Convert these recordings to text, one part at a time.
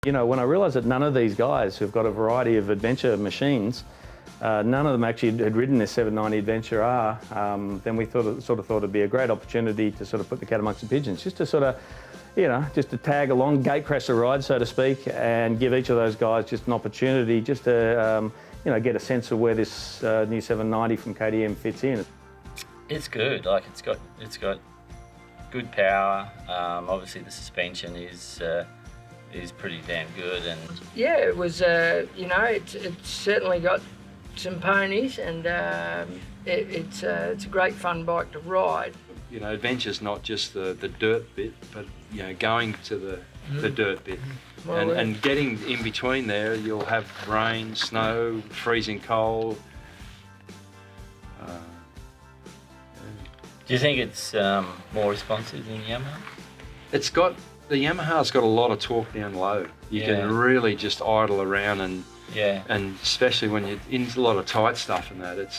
You know, when I realised that none of these guys who've got a variety of adventure machines, none of them actually had ridden this 790 Adventure R, then we thought it'd be a great opportunity to sort of put the cat amongst the pigeons, just to sort of, you know, just to tag along, gatecrasher ride, so to speak, and give each of those guys just an opportunity just to, you know, get a sense of where this new 790 from KTM fits in. It's good. Like it's got good power. Obviously, the suspension is pretty damn good, and yeah, it was. You know, it's certainly got some ponies, and it's a great fun bike to ride. You know, adventure's not just the dirt bit, but you know, going to the dirt bit, and getting in between there. You'll have rain, snow, freezing cold. Do you think it's more responsive than Yamaha? The Yamaha's got a lot of torque down low. You can really just idle around, and especially when you're in a lot of tight stuff and that, it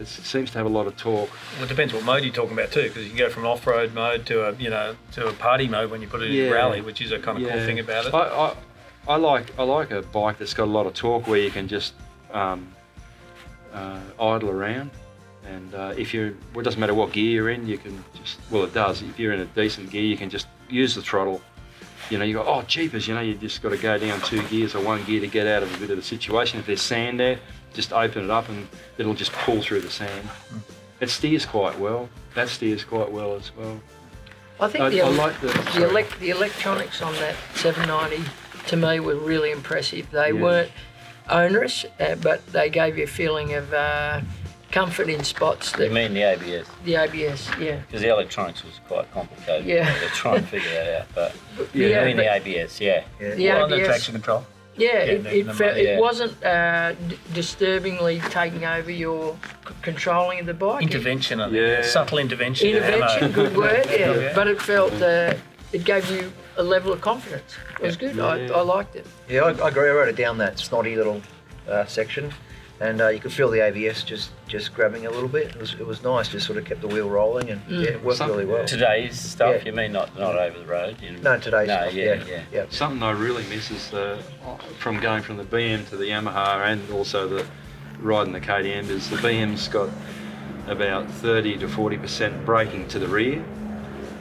seems to have a lot of torque. Well, it depends what mode you're talking about too, because you can go from off-road mode to a party mode when you put it in rally, which is a kind of cool thing about it. I like a bike that's got a lot of torque where you can just idle around. And it doesn't matter what gear you're in, you can just, well, it does. If you're in a decent gear, you can just use the throttle. You know, you go, oh, jeepers, you know, you just got to go down 2 gears or 1 gear to get out of a bit of the situation. If there's sand there, just open it up and it'll just pull through the sand. It steers quite well. That steers quite well as well. I think the electronics on that 790 to me were really impressive. They weren't onerous, but they gave you a feeling of comfort in spots. You mean the ABS? The ABS, yeah. Because the electronics was quite complicated. Yeah. To try and figure that out, but the ABS, The well, ABS, the traction control. Yeah, it wasn't disturbingly taking over your controlling of the bike. Intervention, I think. Subtle intervention. Intervention, good word, but it felt, it gave you a level of confidence. It was good, I liked it. Yeah, I agree. I rode it down that snotty little section, and you could feel the ABS just grabbing a little bit. It was nice, just sort of kept the wheel rolling, and it worked really well. Today's stuff, you mean not over the road? No, today's stuff, yeah. Something I really miss is from going from the BM to the Yamaha, and also the riding the KTM, is the BM's got about 30 to 40% braking to the rear,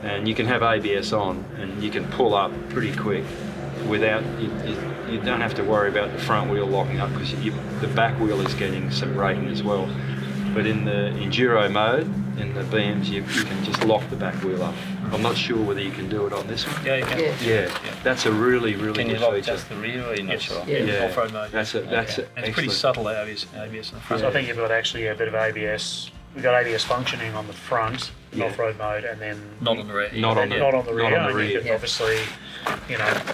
and you can have ABS on and you can pull up pretty quick without, you don't have to worry about the front wheel locking up, because the back wheel is getting some braking as well. But in the enduro mode, in the BMs, you can just lock the back wheel up. I'm not sure whether you can do it on this one. Yeah, you can. Yeah. That's a really good feature. Can you lock just the rear, or you're not sure? Yeah. Off-road mode. That's And it's pretty subtle, ABS in the front. So I think you've got actually a bit of ABS. We've got ABS functioning on the front, off-road mode, and then Not on the rear. Not on the rear. Not on the rear. You can obviously,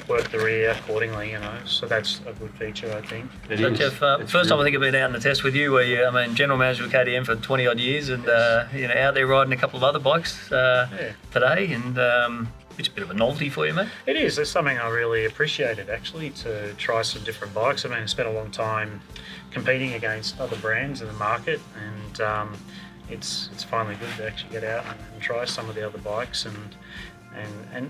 work the rear accordingly. So that's a good feature, I think. So Geoff, first time I think I've been out in the test with you, where you, general manager with KTM for 20 odd years, and out there riding a couple of other bikes today, and it's a bit of a novelty for you, mate. It is. It's something I really appreciated, actually, to try some different bikes. I spent a long time competing against other brands in the market, and it's finally good to actually get out and try some of the other bikes and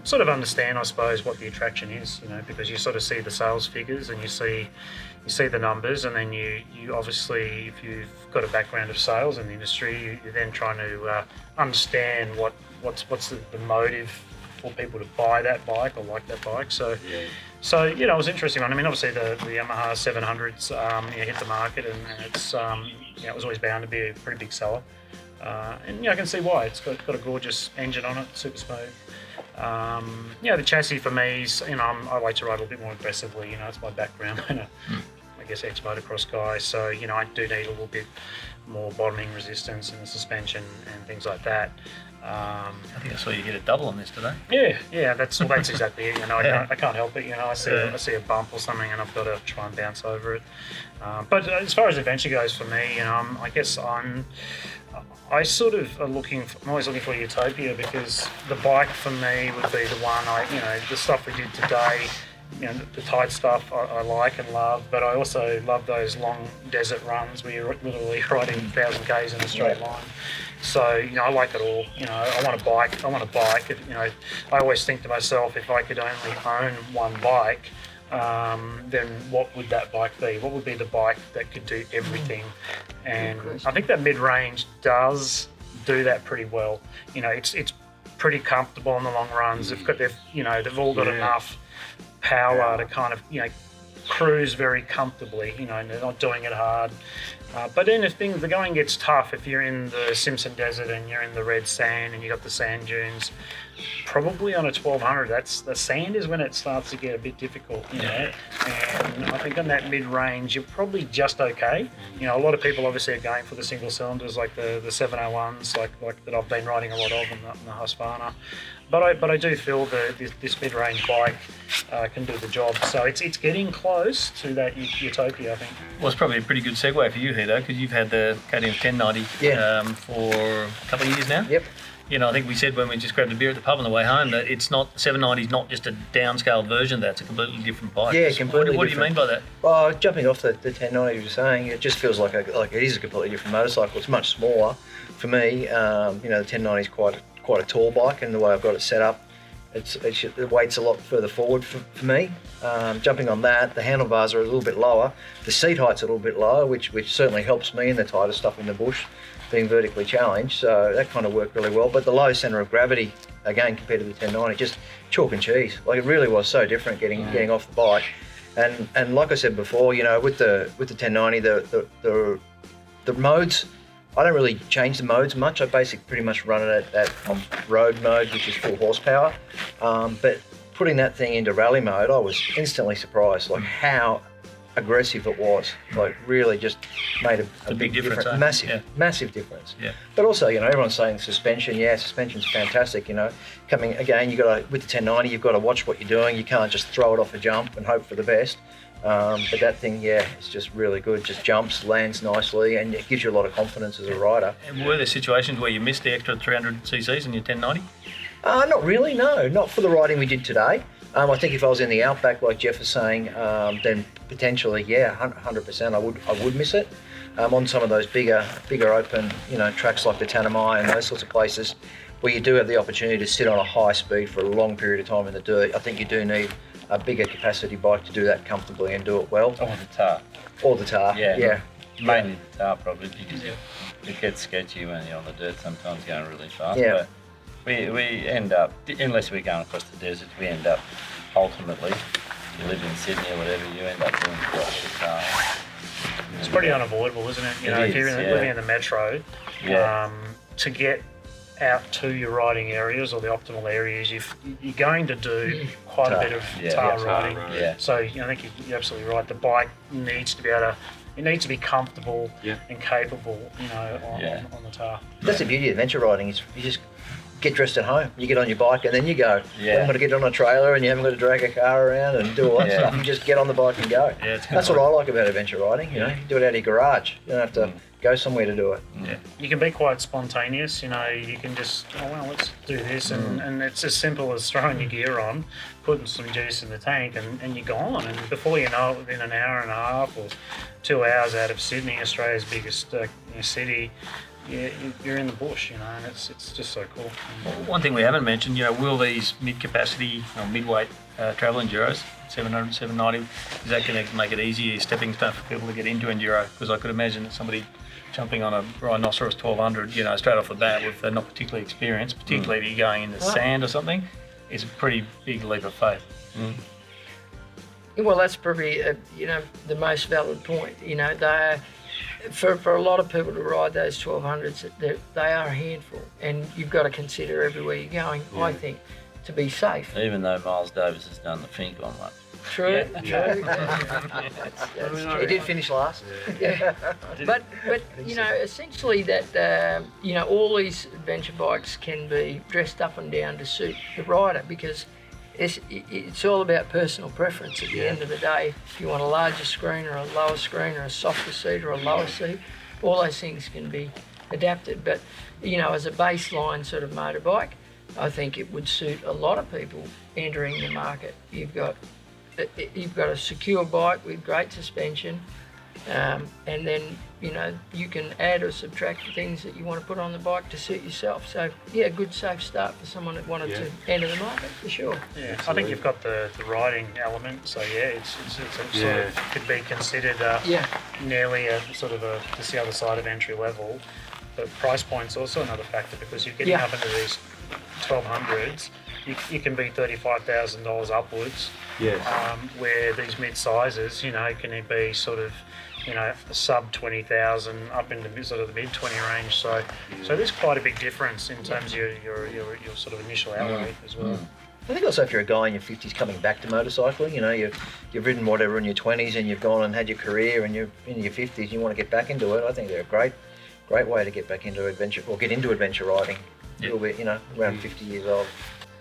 sort of understand, I suppose, what the attraction is, because you sort of see the sales figures and you see the numbers, and then you obviously, if you've got a background of sales in the industry, you're then trying to understand what's the motive for people to buy that bike or like that bike. So it was interesting. Obviously the Yamaha 700s hit the market, and it's it was always bound to be a pretty big seller. And I can see why. It's got a gorgeous engine on it, super smooth. The chassis for me is, I like to ride a little bit more aggressively. It's my background. I guess ex-motocross guy, so I do need a little bit more bottoming resistance in the suspension and things like that. I think I saw you hit a double on this today. Yeah, that's exactly it. I can't help it. I see a bump or something, and I've got to try and bounce over it. But as far as adventure goes for me, I guess I'm always looking for utopia, because the bike for me would be the one. The stuff we did today the tight stuff I like and love, but I also love those long desert runs where you're literally riding 1,000 k's in a straight line. So I like it all. I want a bike. I always think to myself, if I could only own one bike, then what would that bike be? What would be the bike that could do everything? And I think that mid-range does do that pretty well. It's pretty comfortable on the long runs. They've all got enough power to kind of cruise very comfortably. And they're not doing it hard. But then if the going gets tough, if you're in the Simpson Desert and you're in the red sand and you got the sand dunes, probably on a 1200, the sand is when it starts to get a bit difficult, And I think on that mid-range, you're probably just okay. A lot of people obviously are going for the single cylinders, like the 701s, like that I've been riding a lot of in the Husqvarna. But I do feel that this mid-range bike can do the job. So it's getting close to that utopia, I think. Well, it's probably a pretty good segue for you here, though, because you've had the KTM 1090 for a couple of years now. Yep. I think we said when we just grabbed a beer at the pub on the way home that it's not 790 is not just a downscaled version of that. It's a completely different bike. Yeah, completely What do you mean by that? Well, jumping off the 1090 you were saying, it just feels like it is a completely different motorcycle. It's much smaller for me. The 1090 is quite a tall bike, and the way I've got it set up, the weight's a lot further forward for me. Jumping on that, the handlebars are a little bit lower. The seat height's a little bit lower, which certainly helps me in the tighter stuff in the bush, being vertically challenged. So that kind of worked really well. But the low centre of gravity, again, compared to the 1090, just chalk and cheese. Like, it really was so different getting off the bike. And like I said before, with the 1090, the modes, I don't really change the modes much. I basically pretty much run it at road mode, which is full horsepower. But putting that thing into rally mode, I was instantly surprised, like how aggressive it was. Like, really just made a big difference. Massive difference. Yeah. But also, everyone's saying suspension. Yeah, suspension's fantastic. Coming again, with the 1090, you've got to watch what you're doing. You can't just throw it off a jump and hope for the best. But that thing, it's just really good. Just jumps, lands nicely, and it gives you a lot of confidence as a rider. And were there situations where you missed the extra 300 cc's in your 1090? Not really, no. Not for the riding we did today. I think if I was in the outback, like Geoff was saying, then potentially, 100%, I would miss it. On some of those bigger open, tracks like the Tenere and those sorts of places, where you do have the opportunity to sit on a high speed for a long period of time in the dirt, I think you do need a bigger capacity bike to do that comfortably and do it well. Or the tar. Yeah. Mainly the tar, probably, because it gets sketchy when you're on the dirt sometimes going really fast. Yeah. But we end up, unless we're going across the desert, we end up ultimately, if you live in Sydney or whatever, you end up doing quite the tar. It's pretty unavoidable, isn't it? If you're living in the metro, to get out to your riding areas or the optimal areas, you're going to do quite a bit of tar riding. So I think you're absolutely right. The bike needs to be it needs to be comfortable and capable, on the tar. That's the beauty of adventure riding, is you just get dressed at home. You get on your bike and then you go. You haven't got to get on a trailer and you haven't got to drag a car around and do all that stuff. You just get on the bike and go. That's what I like about adventure riding. You do it out of your garage. You don't have to go somewhere to do it. You can be quite spontaneous. You can just, let's do this, and it's as simple as throwing your gear on, putting some juice in the tank, and you're gone. And before you know it, within an hour and a half or 2 hours out of Sydney, Australia's biggest city, you're in the bush, and it's just so cool. One thing we haven't mentioned, will these mid-capacity or mid-weight travel enduros, 700, 790, is that going to make it easier, stepping stone for people to get into enduro? Because I could imagine that somebody jumping on a rhinoceros 1200, straight off the bat, with not particularly experienced, particularly if you're going in the sand or something, is a pretty big leap of faith. Well, that's probably the most valid point. They're for a lot of people to ride those 1200s, they are a handful, and you've got to consider everywhere you're going. I think, to be safe. Even though Miles Davis has done the fink on one. True. He did finish last. But essentially that all these adventure bikes can be dressed up and down to suit the rider, because it's all about personal preference at the end of the day. If you want a larger screen or a lower screen or a softer seat or a lower seat, all those things can be adapted. But as a baseline sort of motorbike, I think it would suit a lot of people entering the market. You've got you've got a secure bike with great suspension, and then you can add or subtract the things that you want to put on the bike to suit yourself. So yeah, a good safe start for someone that wanted to enter the market for sure. Yeah, I think you've got the riding element. So yeah, it's sort of could be considered nearly a sort of just the other side of entry level. But price point's also another factor because you're getting up into these 1200s. You can be $35,000 upwards. Yeah. Where these mid sizes, can be sort of, sub 20,000 up into sort of the mid 20 range. So there's quite a big difference in terms of your sort of initial outlay as well. I think also if you're a guy in your 50s coming back to motorcycling, you've ridden whatever in your 20s and you've gone and had your career and you're in your 50s, you want to get back into it. I think they're a great way to get back into adventure or get into adventure riding. A little bit, around 50 years old.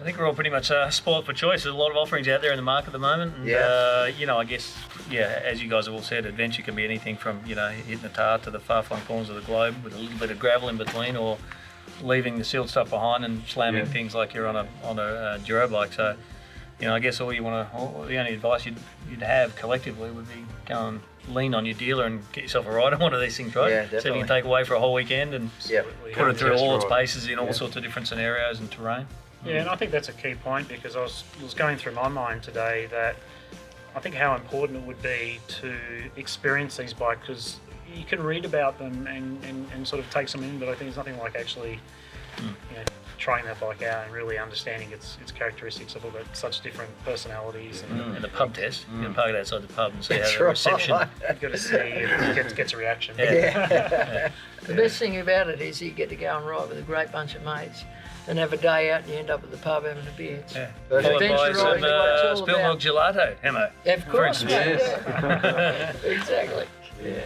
I think we're all pretty much spoiled for choice. There's a lot of offerings out there in the market at the moment. And, I guess, as you guys have all said, adventure can be anything from, hitting the tar to the far-flung corners of the globe with a little bit of gravel in between, or leaving the sealed stuff behind and slamming things like you're on a Enduro bike. So, I guess the only advice you'd have collectively would be go and lean on your dealer and get yourself a ride on one of these things, right? Yeah, So you definitely. can take away for a whole weekend and put it through all its paces in all sorts of different scenarios and terrain. Yeah, and I think that's a key point because I was going through my mind today that I think how important it would be to experience these bikes, because you can read about them and sort of take some in, but I think there's nothing like actually trying that bike out and really understanding its characteristics. Of all got such different personalities. And the pub test, you can park it outside the pub and see That's how the reception. You've got to see if it gets a reaction. The best thing about it is you get to go and ride with a great bunch of mates and have a day out and you end up at the pub having a beer. Yeah. Adventure Followed by riding is what it's all some spill milk about. gelato, Hemo. Of course, For mate. instance. Yeah. Exactly. Yeah.